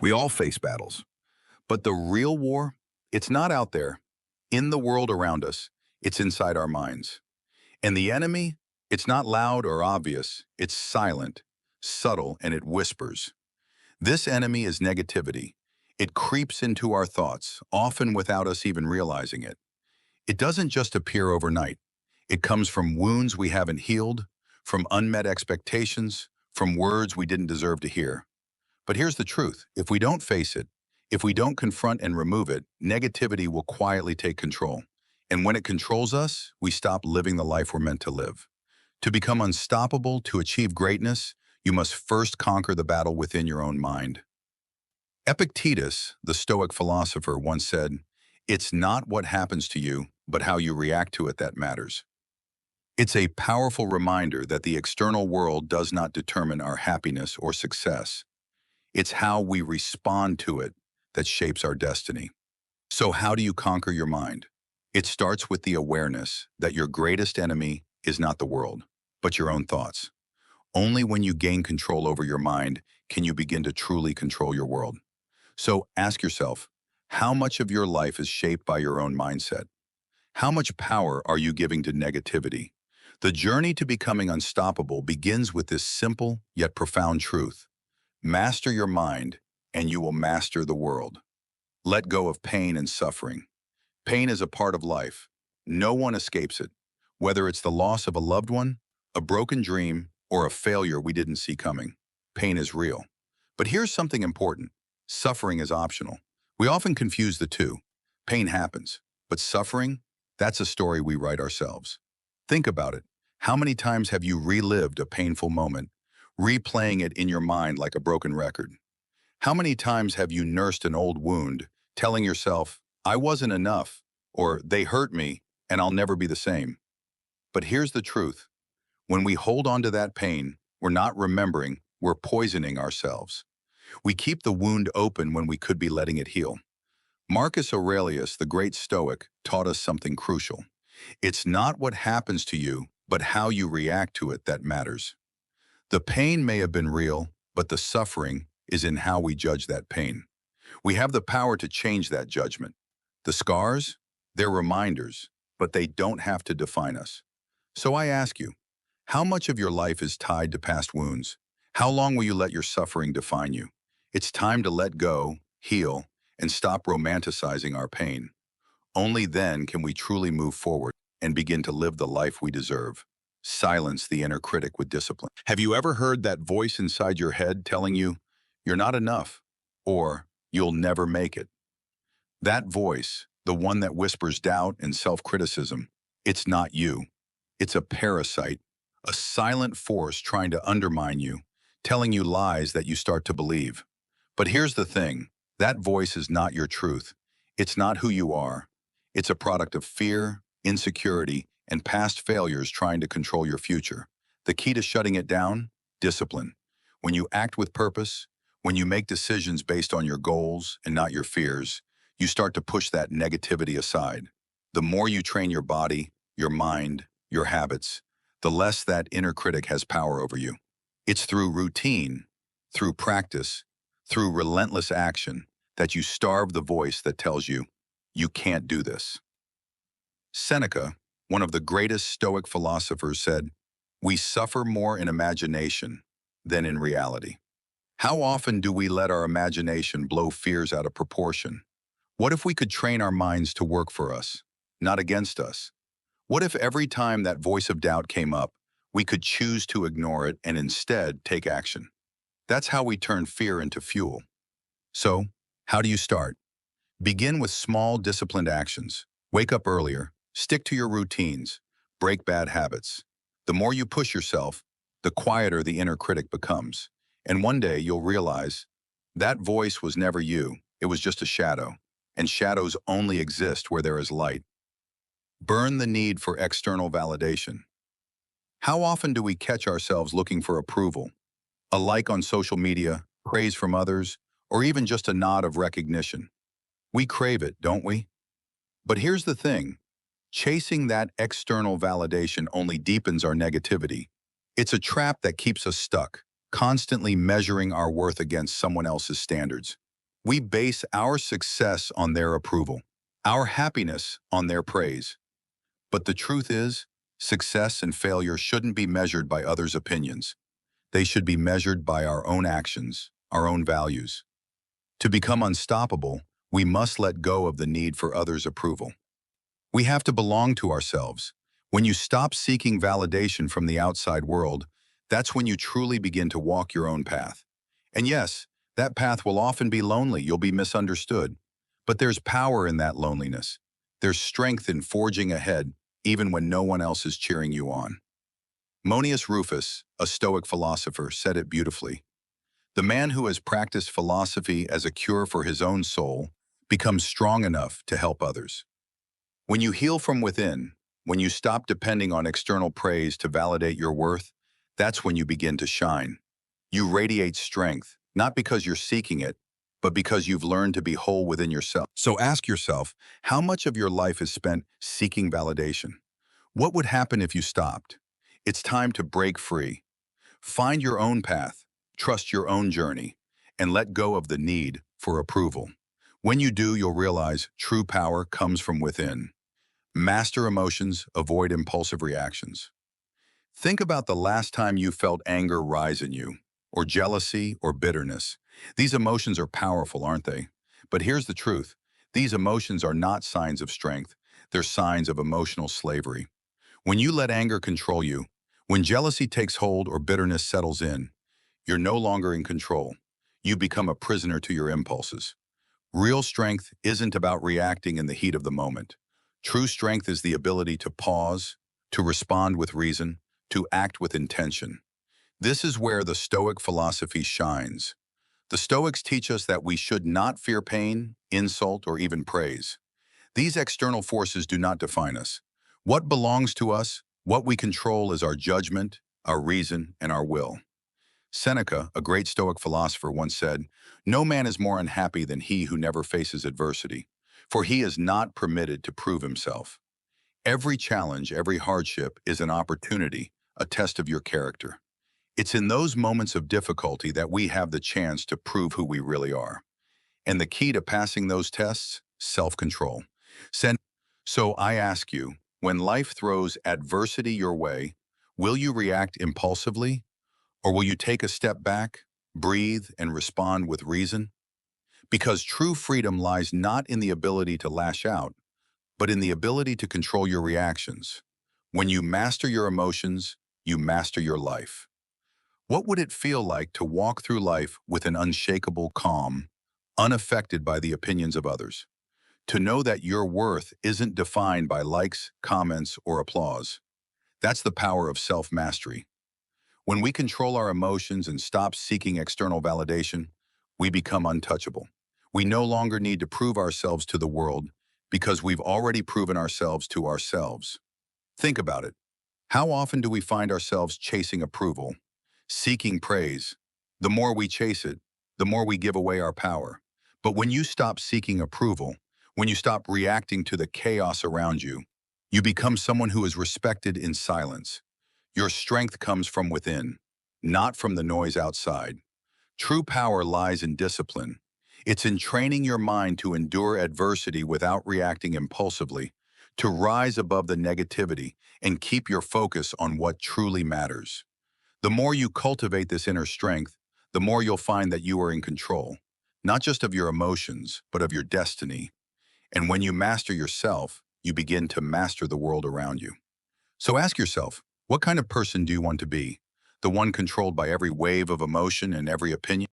We all face battles. But the real war, it's not out there, in the world around us. It's inside our minds. And the enemy, it's not loud or obvious. It's silent, subtle, and it whispers. This enemy is negativity. It creeps into our thoughts, often without us even realizing it. It doesn't just appear overnight. It comes from wounds we haven't healed, from unmet expectations, from words we didn't deserve to hear. But here's the truth. If we don't face it, if we don't confront and remove it, negativity will quietly take control. And when it controls us, we stop living the life we're meant to live. To become unstoppable, to achieve greatness, you must first conquer the battle within your own mind. Epictetus, the Stoic philosopher, once said, "It's not what happens to you, but how you react to it that matters." It's a powerful reminder that the external world does not determine our happiness or success. It's how we respond to it that shapes our destiny. So how do you conquer your mind? It starts with the awareness that your greatest enemy is not the world, but your own thoughts. Only when you gain control over your mind can you begin to truly control your world. So ask yourself, how much of your life is shaped by your own mindset? How much power are you giving to negativity? The journey to becoming unstoppable begins with this simple yet profound truth. Master your mind, and you will master the world. Let go of pain and suffering. Pain is a part of life. No one escapes it, whether it's the loss of a loved one, a broken dream, or a failure we didn't see coming. Pain is real. But here's something important. Suffering is optional. We often confuse the two. Pain happens, but suffering, that's a story we write ourselves. Think about it. How many times have you relived a painful moment, replaying it in your mind like a broken record? How many times have you nursed an old wound, telling yourself, "I wasn't enough," or "they hurt me, and I'll never be the same"? But here's the truth. When we hold on to that pain, we're not remembering, we're poisoning ourselves. We keep the wound open when we could be letting it heal. Marcus Aurelius, the great Stoic, taught us something crucial. It's not what happens to you, but how you react to it that matters. The pain may have been real, but the suffering is in how we judge that pain. We have the power to change that judgment. The scars, they're reminders, but they don't have to define us. So I ask you, how much of your life is tied to past wounds? How long will you let your suffering define you? It's time to let go, heal, and stop romanticizing our pain. Only then can we truly move forward and begin to live the life we deserve. Silence the inner critic with discipline. Have you ever heard that voice inside your head telling you, "You're not enough," or "You'll never make it"? That voice, the one that whispers doubt and self-criticism, it's not you. It's a parasite, a silent force trying to undermine you, telling you lies that you start to believe. But here's the thing, that voice is not your truth. It's not who you are. It's a product of fear, insecurity, and past failures trying to control your future. The key to shutting it down? Discipline. When you act with purpose, when you make decisions based on your goals and not your fears, you start to push that negativity aside. The more you train your body, your mind, your habits, the less that inner critic has power over you. It's through routine, through practice, through relentless action that you starve the voice that tells you, "You can't do this." Seneca, one of the greatest Stoic philosophers, said, "We suffer more in imagination than in reality." How often do we let our imagination blow fears out of proportion? What if we could train our minds to work for us, not against us? What if every time that voice of doubt came up, we could choose to ignore it and instead take action? That's how we turn fear into fuel. So, how do you start? Begin with small, disciplined actions. Wake up earlier, stick to your routines, break bad habits. The more you push yourself, the quieter the inner critic becomes. And one day you'll realize that voice was never you, it was just a shadow. And shadows only exist where there is light. Burn the need for external validation. How often do we catch ourselves looking for approval? A like on social media, praise from others, or even just a nod of recognition. We crave it, don't we? But here's the thing. Chasing that external validation only deepens our negativity. It's a trap that keeps us stuck, constantly measuring our worth against someone else's standards. We base our success on their approval, our happiness on their praise. But the truth is, success and failure shouldn't be measured by others' opinions. They should be measured by our own actions, our own values. To become unstoppable, we must let go of the need for others' approval. We have to belong to ourselves. When you stop seeking validation from the outside world, that's when you truly begin to walk your own path. And yes, that path will often be lonely, you'll be misunderstood. But there's power in that loneliness. There's strength in forging ahead, even when no one else is cheering you on. Monius Rufus, a Stoic philosopher, said it beautifully. The man who has practiced philosophy as a cure for his own soul becomes strong enough to help others. When you heal from within, when you stop depending on external praise to validate your worth, that's when you begin to shine. You radiate strength, not because you're seeking it, but because you've learned to be whole within yourself. So ask yourself, how much of your life is spent seeking validation? What would happen if you stopped? It's time to break free. Find your own path, trust your own journey, and let go of the need for approval. When you do, you'll realize true power comes from within. Master emotions, avoid impulsive reactions. Think about the last time you felt anger rise in you, or jealousy, or bitterness. These emotions are powerful, aren't they? But here's the truth. These emotions are not signs of strength. They're signs of emotional slavery. When you let anger control you, when jealousy takes hold or bitterness settles in, you're no longer in control. You become a prisoner to your impulses. Real strength isn't about reacting in the heat of the moment. True strength is the ability to pause, to respond with reason, to act with intention. This is where the Stoic philosophy shines. The Stoics teach us that we should not fear pain, insult, or even praise. These external forces do not define us. What belongs to us, what we control is our judgment, our reason, and our will. Seneca, a great Stoic philosopher, once said, "No man is more unhappy than he who never faces adversity, for he is not permitted to prove himself." Every challenge, every hardship is an opportunity, a test of your character. It's in those moments of difficulty that we have the chance to prove who we really are. And the key to passing those tests? Self-control. Sen- So I ask you, when life throws adversity your way, will you react impulsively? Or will you take a step back, breathe, and respond with reason? Because true freedom lies not in the ability to lash out, but in the ability to control your reactions. When you master your emotions, you master your life. What would it feel like to walk through life with an unshakable calm, unaffected by the opinions of others? To know that your worth isn't defined by likes, comments, or applause. That's the power of self-mastery. When we control our emotions and stop seeking external validation, we become untouchable. We no longer need to prove ourselves to the world because we've already proven ourselves to ourselves. Think about it. How often do we find ourselves chasing approval, seeking praise? The more we chase it, the more we give away our power. But when you stop seeking approval, when you stop reacting to the chaos around you, you become someone who is respected in silence. Your strength comes from within, not from the noise outside. True power lies in discipline. It's in training your mind to endure adversity without reacting impulsively, to rise above the negativity and keep your focus on what truly matters. The more you cultivate this inner strength, the more you'll find that you are in control, not just of your emotions, but of your destiny. And when you master yourself, you begin to master the world around you. So ask yourself, what kind of person do you want to be? The one controlled by every wave of emotion and every opinion?